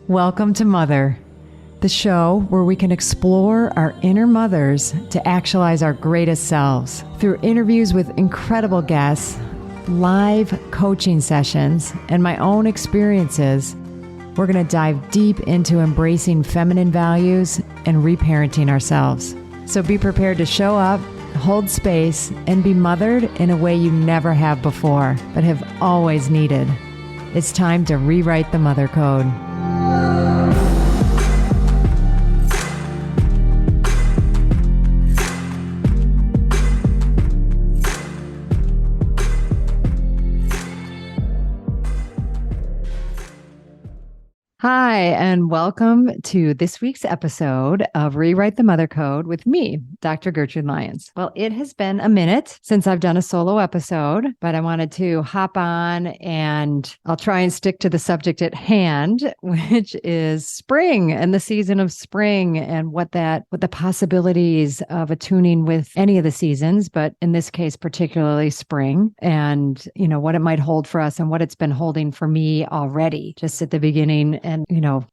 Welcome to Mother, the show where we can explore our inner mothers to actualize our greatest selves. Through interviews with incredible guests, live coaching sessions, and my own experiences, we're going to dive deep into embracing feminine values and reparenting ourselves. So be prepared to show up, hold space, and be mothered in a way you never have before, but have always needed. It's time to rewrite the mother code. Hi, and welcome to this week's episode of Rewrite the Mother Code with me, Dr. Gertrude Lyons. Well, it has been a minute since I've done a solo episode, but I wanted to hop on and I'll try and stick to the subject at hand, which is spring and the season of spring and what the possibilities of attuning with any of the seasons, but in this case, particularly spring, and what it might hold for us and what it's been holding for me already just at the beginning. And,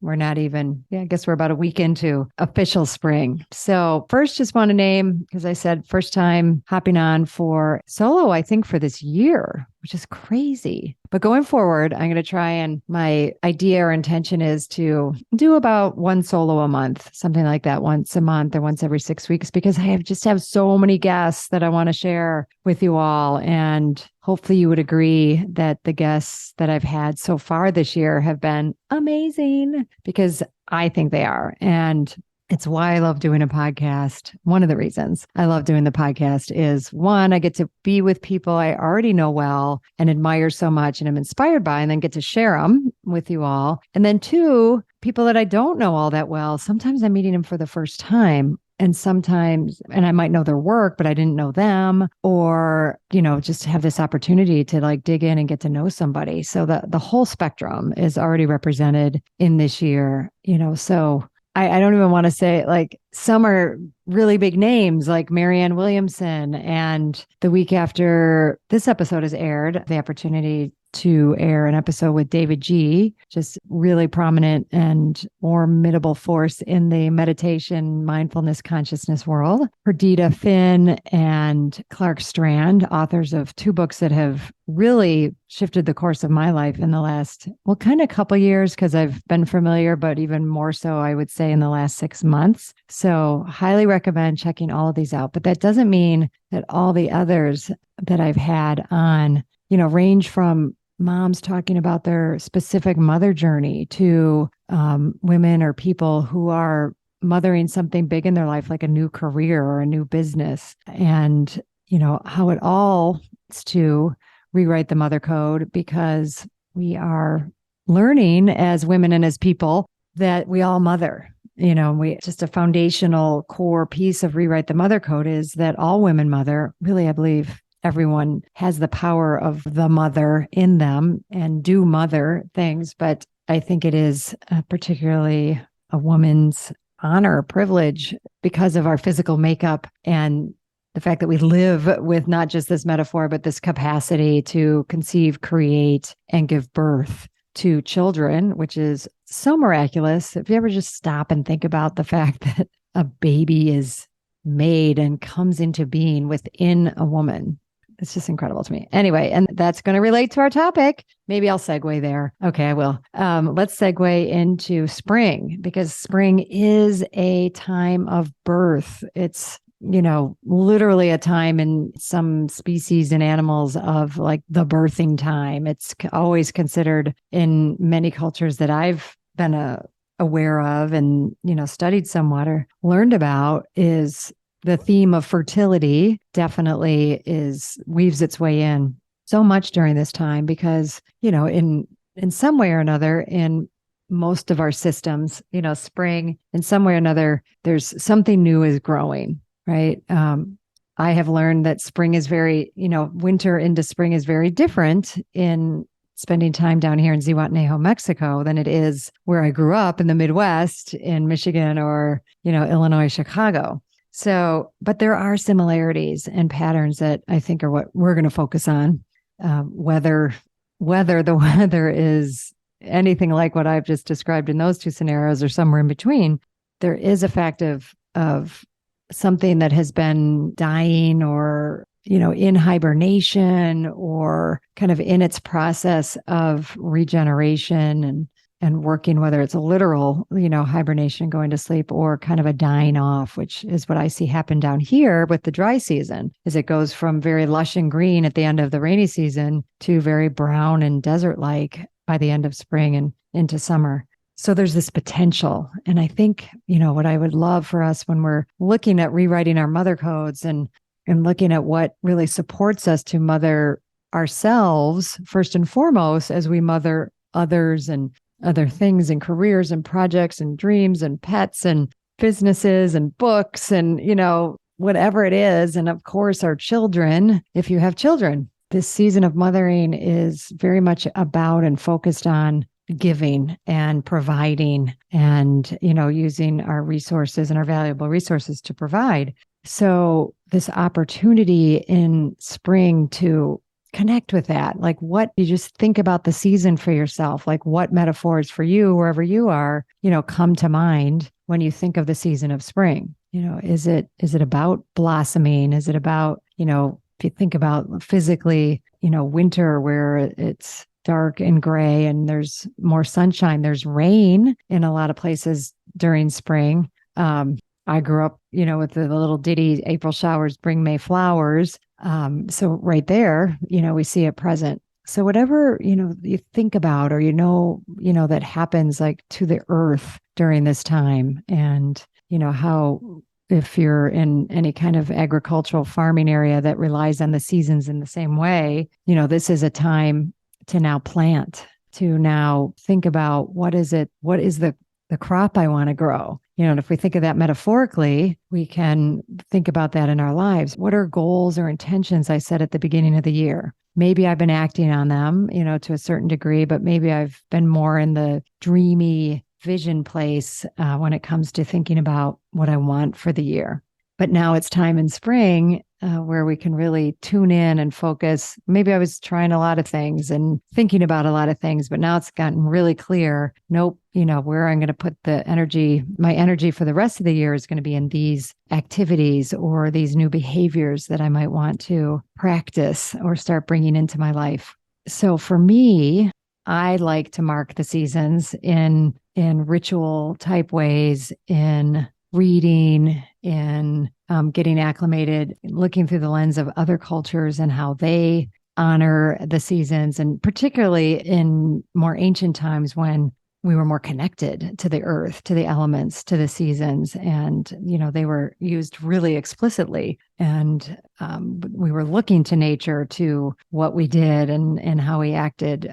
we're not even, I guess we're about a week into official spring. So first, just want to name, because I said first time hopping on for solo, I think for this year, which is crazy. But going forward, I'm going to try, and my idea or intention is to do about one solo a month, something like that, once a month or once every 6 weeks, because I have so many guests that I want to share with you all. And hopefully you would agree that the guests that I've had so far this year have been amazing, because I think they are. And it's why I love doing a podcast. One of the reasons I love doing the podcast is, one, I get to be with people I already know well and admire so much and am inspired by, and then get to share them with you all. And then two, people that I don't know all that well. Sometimes I'm meeting them for the first time. And sometimes, and I might know their work, but I didn't know them, or, just have this opportunity to dig in and get to know somebody. So the whole spectrum is already represented in this year, so I don't even want to say, some are really big names like Marianne Williamson. And the week after this episode is aired, the opportunity to air an episode with David G., just really prominent and formidable force in the meditation, mindfulness, consciousness world. Perdita Finn and Clark Strand, authors of two books that have really shifted the course of my life in the last, kind of couple years, because I've been familiar, but even more so, I would say, in the last 6 months. So highly recommend checking all of these out. But that doesn't mean that all the others that I've had on, range from moms talking about their specific mother journey to women or people who are mothering something big in their life, like a new career or a new business, and how it all is to rewrite the mother code, because we are learning as women and as people that we all mother. Just a foundational core piece of rewrite the mother code is that all women mother. Really, I believe everyone has the power of the mother in them and do mother things. But I think it is particularly a woman's honor, privilege, because of our physical makeup and the fact that we live with not just this metaphor, but this capacity to conceive, create, and give birth to children, which is so miraculous. If you ever just stop and think about the fact that a baby is made and comes into being within a woman, it's just incredible to me. Anyway, and that's going to relate to our topic. Maybe I'll segue there. Okay, I will. Let's segue into spring, because spring is a time of birth. It's literally a time in some species and animals of the birthing time. It's always considered in many cultures that I've been aware of and, studied somewhat or learned about, is the theme of fertility definitely weaves its way in so much during this time, because, in some way or another, in most of our systems, spring, in some way or another, there's something new is growing. Right. I have learned that spring is winter into spring is very different in spending time down here in Zihuatanejo, Mexico, than it is where I grew up in the Midwest in Michigan or, Illinois, Chicago. So, but there are similarities and patterns that I think are what we're going to focus on. Whether the weather is anything like what I've just described in those two scenarios or somewhere in between, there is a fact of something that has been dying or, in hibernation or kind of in its process of regeneration and working, whether it's a literal, hibernation, going to sleep, or kind of a dying off, which is what I see happen down here with the dry season, is it goes from very lush and green at the end of the rainy season to very brown and desert-like by the end of spring and into summer. So there's this potential. And I think, what I would love for us when we're looking at rewriting our mother codes and looking at what really supports us to mother ourselves first and foremost as we mother others and other things and careers and projects and dreams and pets and businesses and books and, whatever it is. And of course, our children, if you have children, this season of mothering is very much about and focused on giving and providing and, using our resources and our valuable resources to provide. So this opportunity in spring to connect with that, like what you just think about the season for yourself, like what metaphors for you, wherever you are, come to mind when you think of the season of spring. Is it about blossoming? Is it about, if you think about physically, winter where it's dark and gray and there's more sunshine, there's rain in a lot of places during spring. I grew up, with the little ditty, April showers bring May flowers. So right there, we see it present. So whatever, you think about or, that happens like to the earth during this time and, how if you're in any kind of agricultural farming area that relies on the seasons in the same way, this is a time to now plant, to now think about what is the crop I want to grow. And if we think of that metaphorically, we can think about that in our lives. What are goals or intentions I set at the beginning of the year? Maybe I've been acting on them, to a certain degree, but maybe I've been more in the dreamy vision place when it comes to thinking about what I want for the year. But now it's time in spring where we can really tune in and focus. Maybe I was trying a lot of things and thinking about a lot of things, but now it's gotten really clear. Nope, where I'm going to put my energy for the rest of the year is going to be in these activities or these new behaviors that I might want to practice or start bringing into my life. So for me, I like to mark the seasons in ritual type ways, in reading, in getting acclimated, looking through the lens of other cultures and how they honor the seasons, and particularly in more ancient times when we were more connected to the earth, to the elements, to the seasons, and they were used really explicitly, and we were looking to nature, to what we did and how we acted.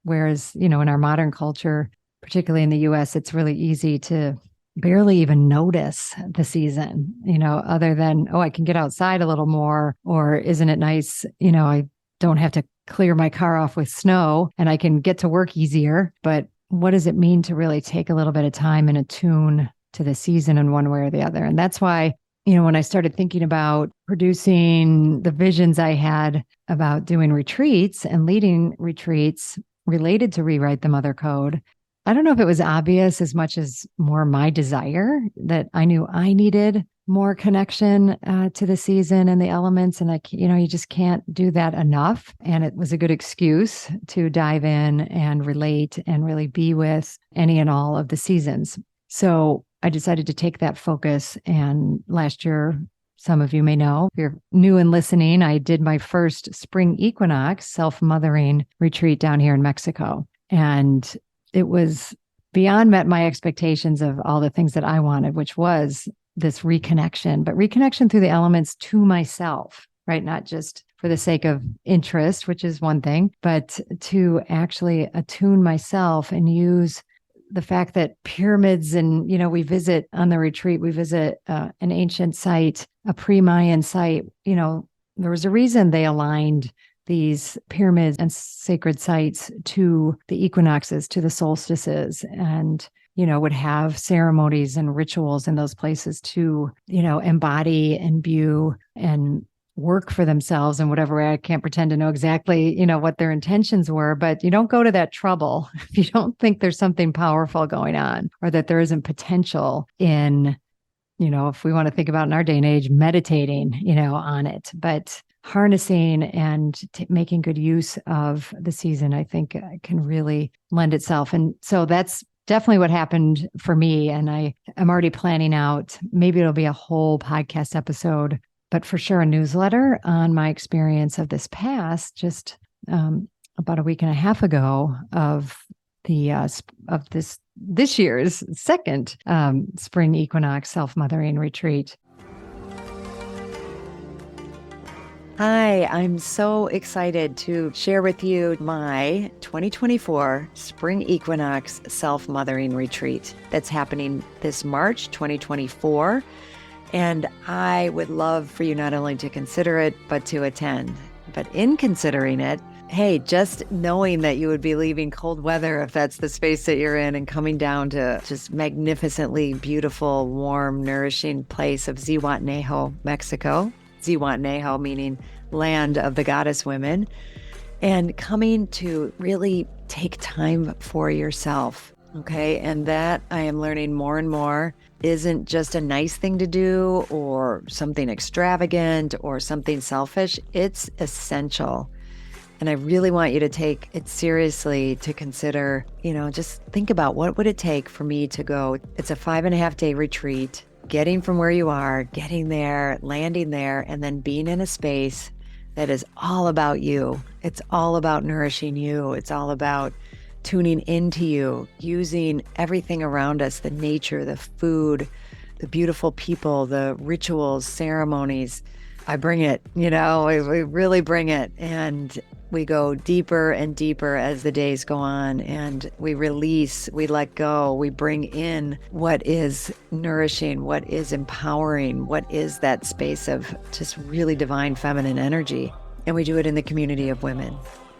Whereas in our modern culture, particularly in the U.S., it's really easy to barely even notice the season, other than, oh, I can get outside a little more, or isn't it nice, I don't have to clear my car off with snow and I can get to work easier. But what does it mean to really take a little bit of time and attune to the season in one way or the other? And that's why, when I started thinking about producing the visions I had about doing retreats and leading retreats related to Rewrite the Mother Code, I don't know if it was obvious as much as more my desire that I knew I needed more connection to the season and the elements. And you just can't do that enough. And it was a good excuse to dive in and relate and really be with any and all of the seasons. So I decided to take that focus. And last year, some of you may know, if you're new and listening, I did my first spring equinox self-mothering retreat down here in Mexico. And it was beyond met my expectations of all the things that I wanted, which was this reconnection, but reconnection through the elements to myself, right? Not just for the sake of interest, which is one thing, but to actually attune myself and use the fact that pyramids and, we visit on the retreat, we visit an ancient site, a pre-Mayan site, there was a reason they aligned these pyramids and sacred sites to the equinoxes, to the solstices, and, would have ceremonies and rituals in those places to, embody, imbue, and work for themselves in whatever way. I can't pretend to know exactly, what their intentions were, but you don't go to that trouble if you don't think there's something powerful going on or that there isn't potential in, if we want to think about in our day and age, meditating, on it. But harnessing and making good use of the season, I think can really lend itself. And so that's definitely what happened for me. And I am already planning out, maybe it'll be a whole podcast episode, but for sure a newsletter on my experience of this past, just about a week and a half ago of the of this year's second spring equinox self-mothering retreat. Hi, I'm so excited to share with you my 2024 Spring Equinox Self-Mothering Retreat that's happening this March 2024. And I would love for you not only to consider it, but to attend. But in considering it, hey, just knowing that you would be leaving cold weather, if that's the space that you're in, and coming down to just magnificently beautiful, warm, nourishing place of Zihuatanejo, Mexico. Zihuatanejo meaning land of the goddess women, and coming to really take time for yourself. Okay. And that I am learning more and more isn't just a nice thing to do or something extravagant or something selfish. It's essential. And I really want you to take it seriously, to consider, just think about what would it take for me to go. It's a 5.5-day retreat. Getting from where you are, getting there, landing there, and then being in a space that is all about you. It's all about nourishing you. It's all about tuning into you, using everything around us, the nature, the food, the beautiful people, the rituals, ceremonies. I bring it, we really bring it. And we go deeper and deeper as the days go on, and we release, we let go, we bring in what is nourishing, what is empowering, what is that space of just really divine feminine energy. And we do it in the community of women.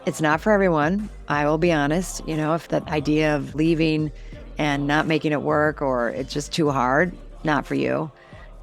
It's not for everyone. I will be honest, if the idea of leaving and not making it work, or it's just too hard, not for you.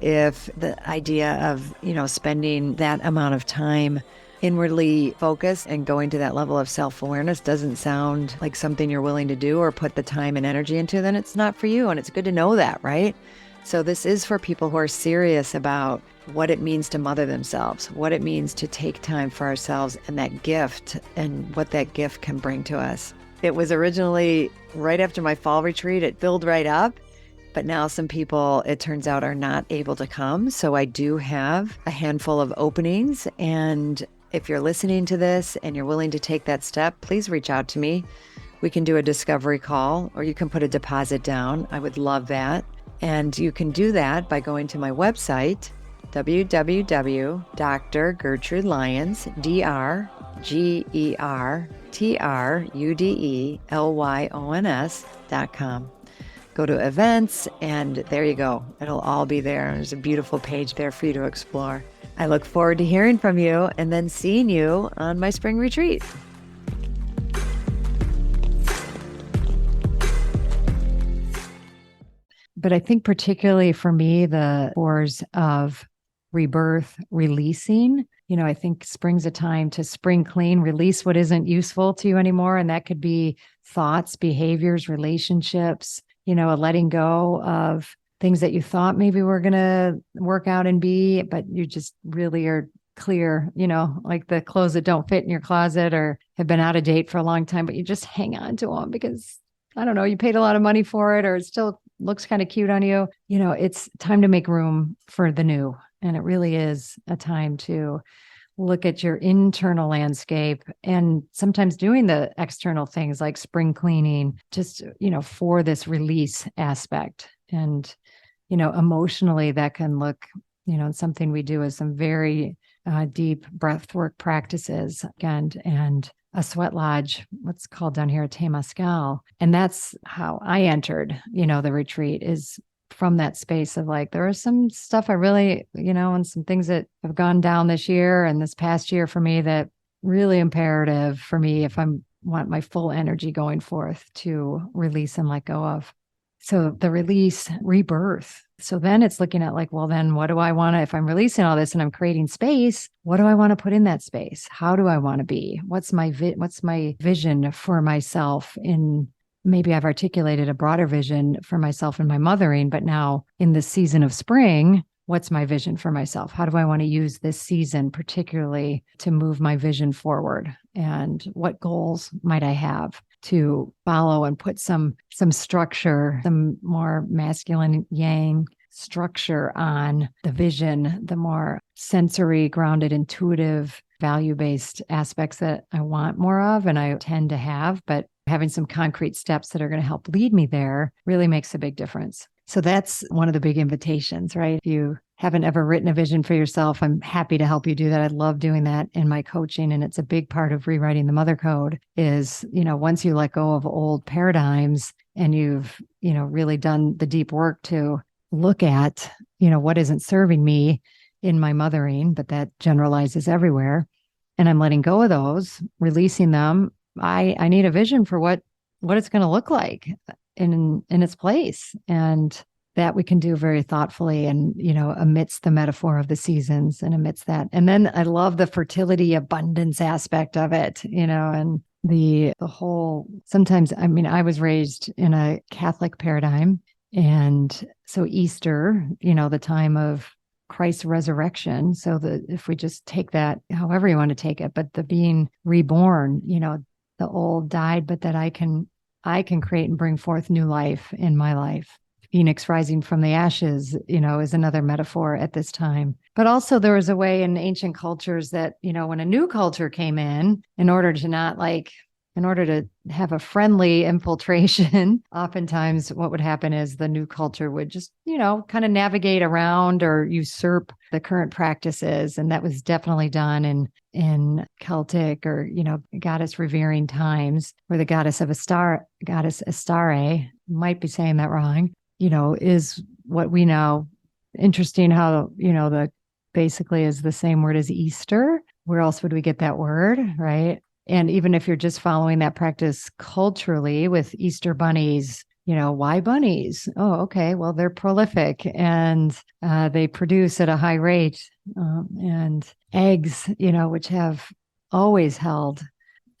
If the idea of, spending that amount of time inwardly focused and going to that level of self-awareness doesn't sound like something you're willing to do or put the time and energy into, then it's not for you. And it's good to know that, right? So this is for people who are serious about what it means to mother themselves, what it means to take time for ourselves, and that gift and what that gift can bring to us. It was originally right after my fall retreat. It filled right up. But now some people, it turns out, are not able to come. So I do have a handful of openings. And if you're listening to this and you're willing to take that step, please reach out to me. We can do a discovery call, or you can put a deposit down. I would love that. And you can do that by going to my website, www.drgertrudelyons, DrGertrudelyons.com. Go to events, and there you go. It'll all be there. There's a beautiful page there for you to explore. I look forward to hearing from you and then seeing you on my spring retreat. But I think particularly for me, the force of rebirth, releasing, I think spring's a time to spring clean, release what isn't useful to you anymore. And that could be thoughts, behaviors, relationships, a letting go of things that you thought maybe were going to work out and be, but you just really are clear, like the clothes that don't fit in your closet or have been out of date for a long time, but you just hang on to them because, I don't know, you paid a lot of money for it, or it still looks kind of cute on you. It's time to make room for the new. And it really is a time to look at your internal landscape, and sometimes doing the external things like spring cleaning, just, for this release aspect. And, emotionally that can look, something we do is some very deep breathwork practices and a sweat lodge, what's called down here a Temascal. And that's how I entered, the retreat, is from that space of like, there is some stuff I really, and some things that have gone down this year and this past year for me that really imperative for me if I want my full energy going forth to release and let go of. So the release, rebirth. So then it's looking at like, well, then what do I want to, if I'm releasing all this and I'm creating space, what do I want to put in that space? How do I want to be? What's my vision for myself in, maybe I've articulated a broader vision for myself in my mothering, but now in this season of spring, what's my vision for myself? How do I want to use this season particularly to move my vision forward? And what goals might I have to follow and put some structure, some more masculine yang structure on the vision, the more sensory, grounded, intuitive, value-based aspects that I want more of and I tend to have, but having some concrete steps that are going to help lead me there really makes a big difference. So that's one of the big invitations, right? If you haven't ever written a vision for yourself, I'm happy to help you do that. I love doing that in my coaching. And it's a big part of rewriting the mother code is, once you let go of old paradigms and you've, really done the deep work to look at, what isn't serving me in my mothering, but that generalizes everywhere. And I'm letting go of those, releasing them. I need a vision for what it's going to look like in its place. And that we can do very thoughtfully and, amidst the metaphor of the seasons and amidst that. And then I love the fertility abundance aspect of it, and the whole, sometimes, I was raised in a Catholic paradigm. And so Easter, the time of Christ's resurrection. So if we just take that, however you want to take it, but the being reborn, the old died, but that I can create and bring forth new life in my life. Phoenix rising from the ashes, is another metaphor at this time. But also there was a way in ancient cultures that, when a new culture came in order to have a friendly infiltration, oftentimes what would happen is the new culture would just, kind of navigate around or usurp the current practices. And that was definitely done in Celtic or, goddess revering times, where the goddess Astarte, might be saying that wrong, is what we know. Interesting how, the basically is the same word as Easter. Where else would we get that word, right? And even if you're just following that practice culturally with Easter bunnies, why bunnies? Oh, okay. Well, they're prolific and they produce at a high rate. And eggs, which have always held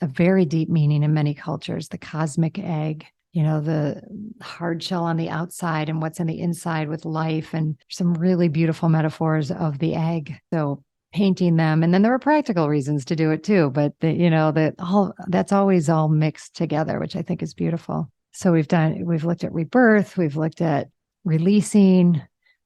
a very deep meaning in many cultures, the cosmic egg, the hard shell on the outside and what's on the inside with life, and some really beautiful metaphors of the egg. So painting them. And then there were practical reasons to do it too, but that's always all mixed together, which I think is beautiful. So we've looked at rebirth, we've looked at releasing,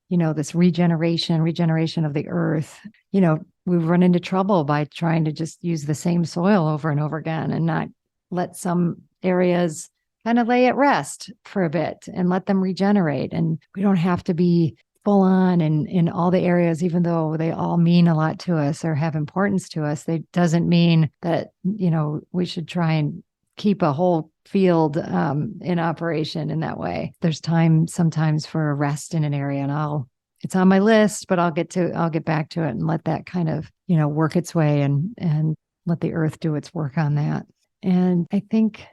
this regeneration of the earth. We've run into trouble by trying to just use the same soil over and over again and not let some areas kind of lay at rest for a bit and let them regenerate. And we don't have to be full on in all the areas, even though they all mean a lot to us or have importance to us. They doesn't mean that, we should try and keep a whole field in operation in that way. There's time sometimes for a rest in an area, and it's on my list, but I'll get back to it and let that kind of, work its way and let the earth do its work on that. And I think,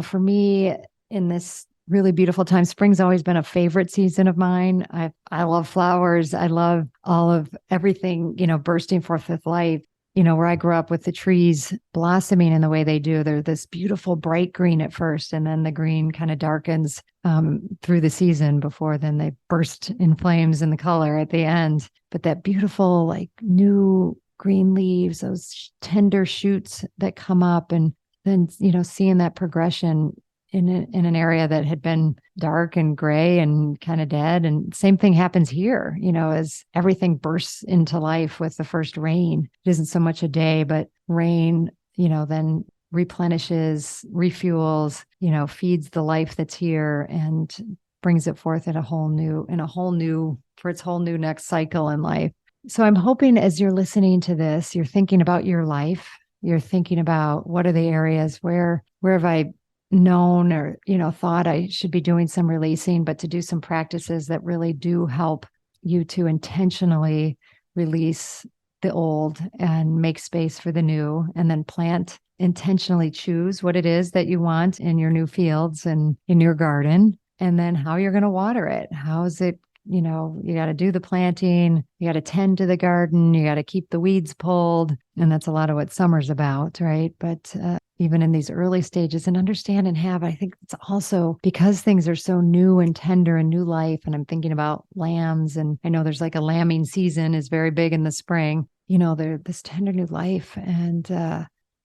for me in this really beautiful time, spring's always been a favorite season of mine. I love flowers. I love all of everything, bursting forth with life. Where I grew up with the trees blossoming in the way they do, they're this beautiful bright green at first, and then the green kind of darkens through the season before then they burst in flames in the color at the end. But that beautiful, like new green leaves, those tender shoots that come up, and then, seeing that progression in an area that had been dark and gray and kind of dead. And same thing happens here, as everything bursts into life with the first rain. It isn't so much a day, but rain, then replenishes, refuels, feeds the life that's here and brings it forth for its whole new next cycle in life. So I'm hoping as you're listening to this, you're thinking about your life. You're thinking about what are the areas where have I known or, thought I should be doing some releasing, but to do some practices that really do help you to intentionally release the old and make space for the new, and then intentionally choose what it is that you want in your new fields and in your garden. and then how you're going to water it. How's it, you got to do the planting, you got to tend to the garden, you got to keep the weeds pulled. And that's a lot of what summer's about, right? But even in these early stages, and understand and have, I think it's also because things are so new and tender and new life. And I'm thinking about lambs, and I know there's like a lambing season is very big in the spring. They're this tender new life, and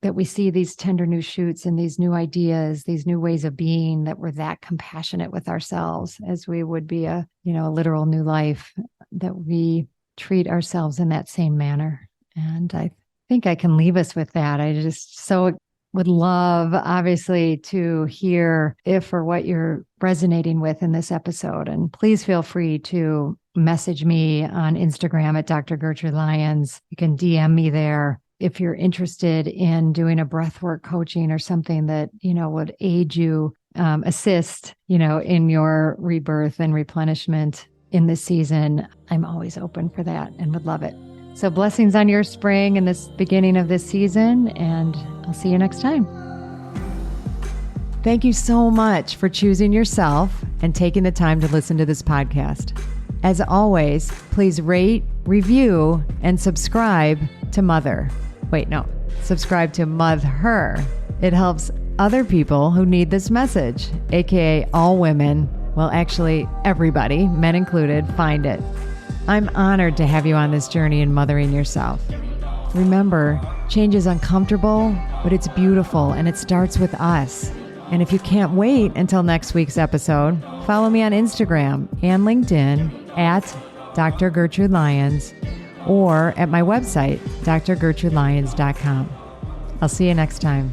that we see these tender new shoots and these new ideas, these new ways of being, that we're that compassionate with ourselves as we would be a literal new life, that we treat ourselves in that same manner. And I think I can leave us with that. I just so would love, obviously, to hear if or what you're resonating with in this episode. And please feel free to message me on Instagram at Dr. Gertrude Lyons. You can DM me there if you're interested in doing a breathwork coaching or something that, would aid you, assist, in your rebirth and replenishment in this season. I'm always open for that and would love it. So blessings on your spring and this beginning of this season, and I'll see you next time. Thank you so much for choosing yourself and taking the time to listen to this podcast. As always, please rate, review, and subscribe to subscribe to Mother. It helps other people who need this message, aka all women, well, actually everybody, men included, find it. I'm honored to have you on this journey in mothering yourself. Remember, change is uncomfortable, but it's beautiful, and it starts with us. And if you can't wait until next week's episode, follow me on Instagram and LinkedIn at Dr. Gertrude Lyons, or at my website, drgertrudelyons.com. I'll see you next time.